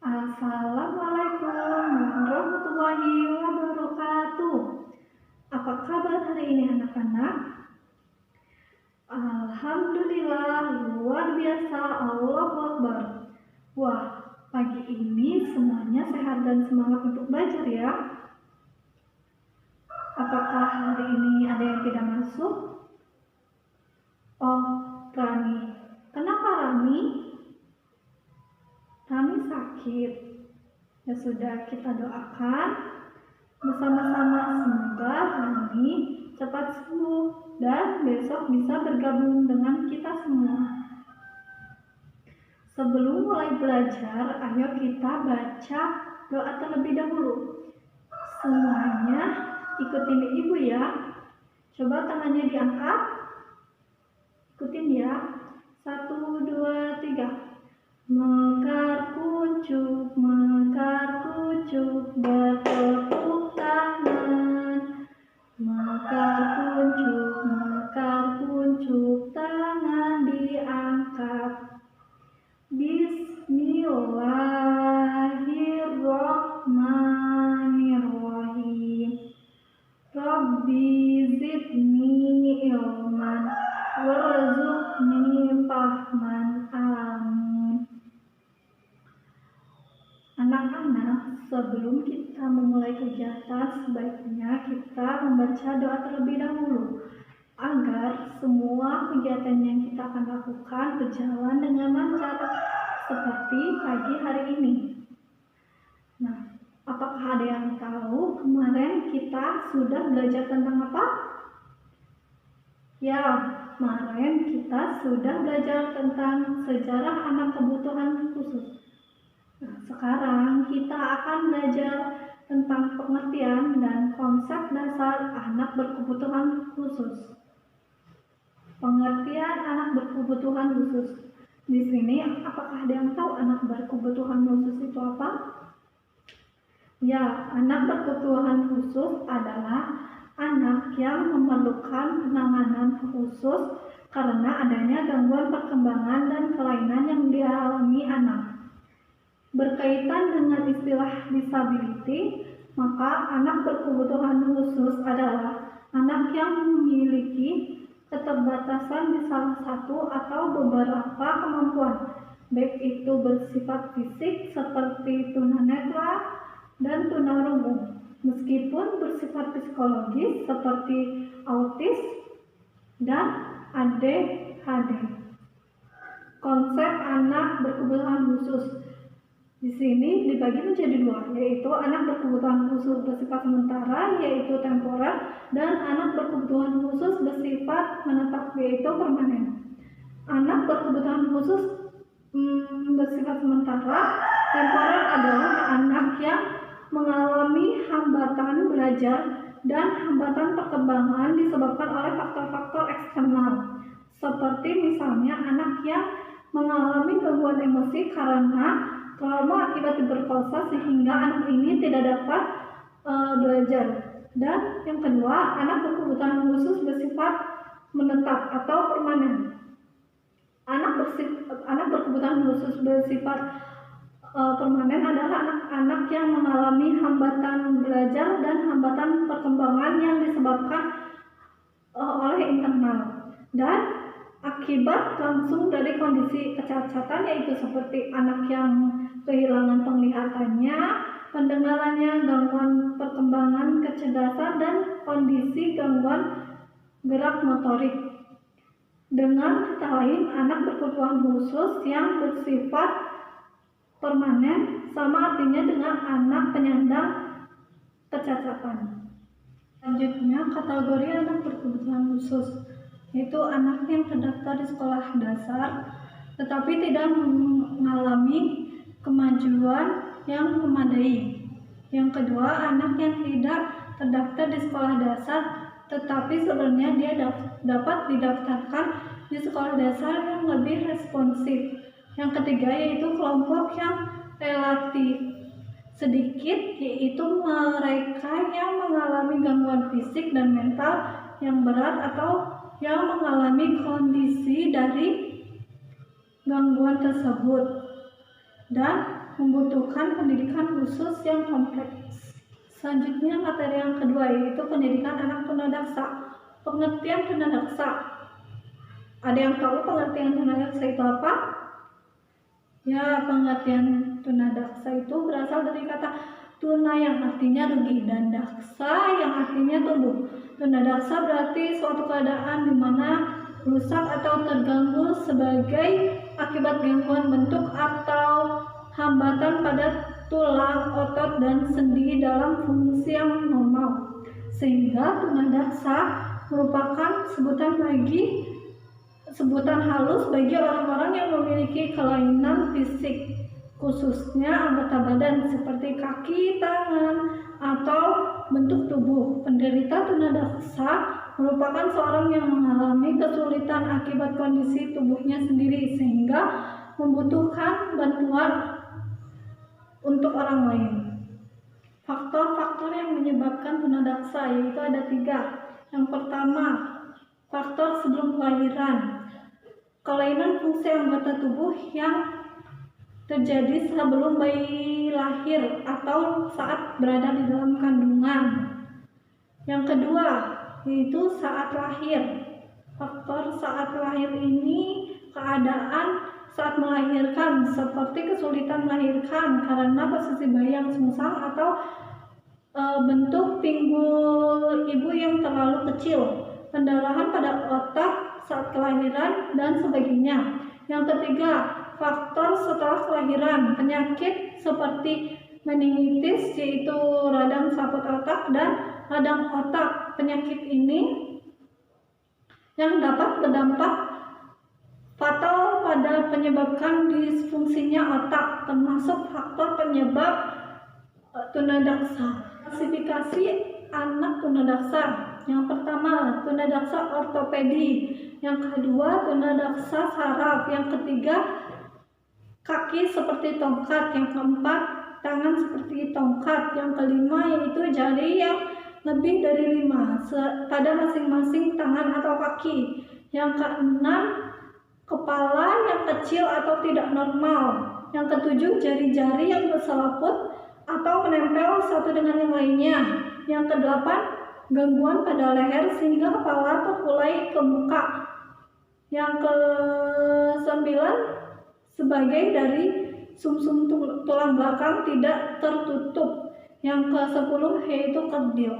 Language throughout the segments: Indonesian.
Assalamualaikum warahmatullahi wabarakatuh. Apa kabar hari ini anak-anak? Alhamdulillah, luar biasa, Allahu Akbar. Wah, pagi ini semuanya sehat dan semangat untuk belajar ya. Apakah hari ini ada yang tidak masuk? Oh, Rani. Kenapa Rani? Rani sakit. Ya sudah, kita doakan bersama-sama semoga Rani cepat sembuh dan besok bisa bergabung dengan kita semua. Sebelum mulai belajar, ayo kita baca doa terlebih dahulu. Semuanya ikutin ibu ya. Coba tangannya diangkat. Ikutin ya. 1, 2, 3. Mekar kucuk bertepuk tangan. Mekar kuncuk tangan diangkat. Bismillahirrahmanirrahim. Rabbi zidni ilman warzuqni fahman. Amin. Anak-anak, sebelum kita memulai kegiatan, sebaiknya kita membaca doa terlebih dahulu agar semua kegiatan yang kita akan lakukan berjalan dengan lancar seperti pagi hari ini. Nah, apakah ada yang tahu kemarin kita sudah belajar tentang apa? Ya, kemarin kita sudah belajar tentang sejarah anak kebutuhan khusus. Nah, sekarang kita akan belajar tentang pengertian dan konsep dasar anak berkebutuhan khusus. Pengertian anak berkebutuhan khusus. Di sini, apakah ada yang tahu anak berkebutuhan khusus itu apa? Ya, anak berkebutuhan khusus adalah anak yang memerlukan penanganan khusus karena adanya gangguan perkembangan dan kelainan yang dialami anak. Berkaitan dengan istilah disability, maka anak berkebutuhan khusus adalah anak yang memiliki keterbatasan di salah satu atau beberapa kemampuan, baik itu bersifat fisik seperti tunanetra dan tunarungu, meskipun bersifat psikologis seperti autis dan ADHD. Konsep anak berkebutuhan khusus di sini dibagi menjadi dua, yaitu anak berkebutuhan khusus bersifat sementara, yaitu temporer, dan anak berkebutuhan khusus bersifat menetap, yaitu permanen. Anak berkebutuhan khusus bersifat sementara, temporer adalah anak yang mengalami hambatan belajar dan hambatan perkembangan disebabkan oleh faktor-faktor eksternal, seperti misalnya anak yang mengalami gangguan emosi karena trauma akibat diperkosa sehingga anak ini tidak dapat belajar. Dan yang kedua, anak berkebutuhan khusus bersifat menetap atau permanen. Anak berkebutuhan khusus bersifat permanen adalah anak-anak yang mengalami hambatan belajar dan hambatan perkembangan yang disebabkan oleh internal dan akibat langsung dari kondisi kecacatan, yaitu seperti anak yang kehilangan penglihatannya, pendengarannya, gangguan perkembangan kecerdasan, dan kondisi gangguan gerak motorik. Dengan kata lain, anak berkebutuhan khusus yang bersifat permanen sama artinya dengan anak penyandang kecacatan. Selanjutnya, kategori anak berkebutuhan khusus, yaitu anak yang terdaftar di sekolah dasar tetapi tidak mengalami kemajuan yang memadai. Yang kedua, anak yang tidak terdaftar di sekolah dasar tetapi sebenarnya dia dapat didaftarkan di sekolah dasar yang lebih responsif. Yang ketiga yaitu kelompok yang relatif sedikit, yaitu mereka yang mengalami gangguan fisik dan mental yang berat atau yang mengalami kondisi dari gangguan tersebut. Dan membutuhkan pendidikan khusus yang kompleks. Selanjutnya materi yang kedua yaitu pendidikan anak tunadaksa. Pengertian tunadaksa. Ada yang tahu pengertian tunadaksa itu apa? Ya, pengertian tunadaksa itu berasal dari kata tuna yang artinya rugi dan daksa yang artinya tumbuh. Tunadaksa berarti suatu keadaan di mana rusak atau terganggu sebagai akibat gangguan bentuk atau hambatan pada tulang, otot, dan sendi dalam fungsi yang normal. Sehingga tunadaksa merupakan sebutan halus bagi orang-orang yang memiliki kelainan fisik, khususnya anggota badan seperti kaki, tangan, atau bentuk tubuh. Penderita tunadaksa merupakan seorang yang mengalami kesulitan akibat kondisi tubuhnya sendiri sehingga membutuhkan bantuan untuk orang lain. Faktor-faktor yang menyebabkan tunadaksa yaitu ada 3. Yang pertama, faktor sebelum kelahiran. Kelainan fungsi anggota tubuh yang terjadi sebelum bayi lahir atau saat berada di dalam kandungan. Yang kedua, yaitu saat lahir. Faktor saat lahir ini keadaan saat melahirkan seperti kesulitan melahirkan karena posisi bayi yang sungsang atau bentuk pinggul ibu yang terlalu kecil, pendarahan pada otak saat kelahiran, dan sebagainya. Yang ketiga, faktor setelah kelahiran, penyakit seperti meningitis yaitu radang saput otak dan radang otak. Penyakit ini yang dapat berdampak fatal pada penyebabkan disfungsinya otak, termasuk faktor penyebab tunadaksa. Klasifikasi anak tunadaksa. Yang pertama, tunadaksa ortopedi. Yang kedua, tunadaksa saraf. Yang ketiga, kaki seperti tongkat. Yang keempat, tangan seperti tongkat. Yang kelima yaitu jari yang lebih dari 5 pada masing-masing tangan atau kaki. Yang keenam, kepala yang kecil atau tidak normal. Yang ketujuh, jari-jari yang berselaput atau menempel satu dengan yang lainnya. Yang kedelapan, gangguan pada leher sehingga kepala terkulai ke muka. Yang kesembilan, sebagai dari sumsum tulang belakang tidak tertutup. Yang ke-10 yaitu kerdil.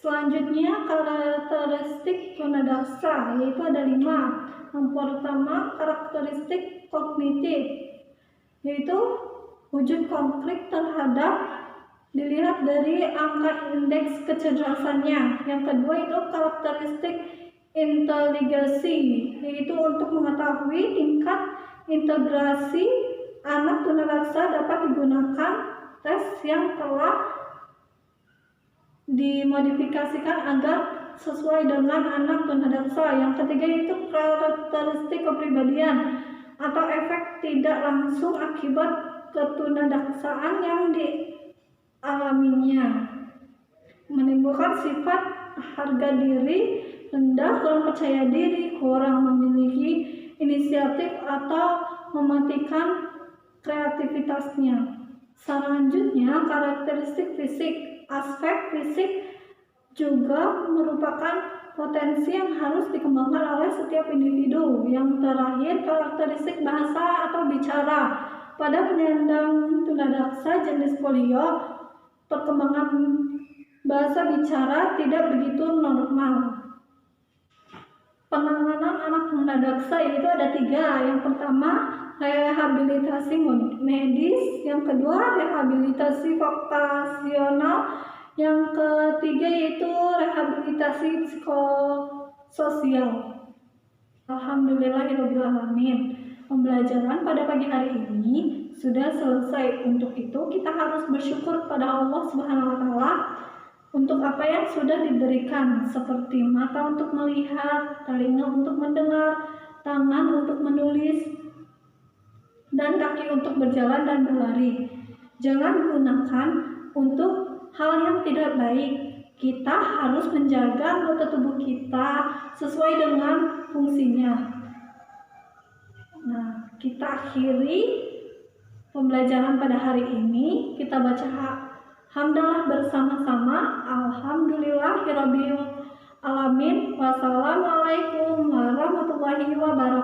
Selanjutnya karakteristik tunadaksa yaitu ada 5. Yang pertama, karakteristik kognitif yaitu wujud konkret terhadap dilihat dari angka indeks kecerdasannya. Yang kedua itu karakteristik inteligensi yaitu untuk mengetahui tingkat integrasi anak tunadaksa dapat digunakan tes yang telah dimodifikasikan agar sesuai dengan anak tunadaksa. Yang ketiga itu karakteristik kepribadian atau efek tidak langsung akibat ketunadaksaan yang dialaminya, menimbulkan sifat harga diri rendah, kurang percaya diri, kurang memiliki inisiatif atau mematikan kreativitasnya. Selanjutnya karakteristik fisik. Aspek fisik juga merupakan potensi yang harus dikembangkan oleh setiap individu. Yang terakhir, karakteristik bahasa atau bicara. Pada penyandang tunadaksa jenis polio, perkembangan bahasa bicara tidak begitu normal. Penanganan anak tunadaksa itu ada 3. Yang pertama, rehabilitasi medis. Yang kedua, rehabilitasi vokasional. Yang ketiga yaitu rehabilitasi psikososial. Alhamdulillahirobbilalamin. Pembelajaran pada pagi hari ini sudah selesai. Untuk itu kita harus bersyukur kepada Allah Subhanahu wa taala untuk apa yang sudah diberikan, seperti mata untuk melihat, telinga untuk mendengar, tangan untuk menulis, dan kaki untuk berjalan dan berlari. Jangan gunakan untuk hal yang tidak baik. Kita harus menjaga anggota tubuh kita sesuai dengan fungsinya. Nah, kita akhiri pembelajaran pada hari ini. Kita baca hamdalah bersama-sama. Alhamdulillahirabbil alamin. Wassalamualaikum warahmatullahi wabarakatuh.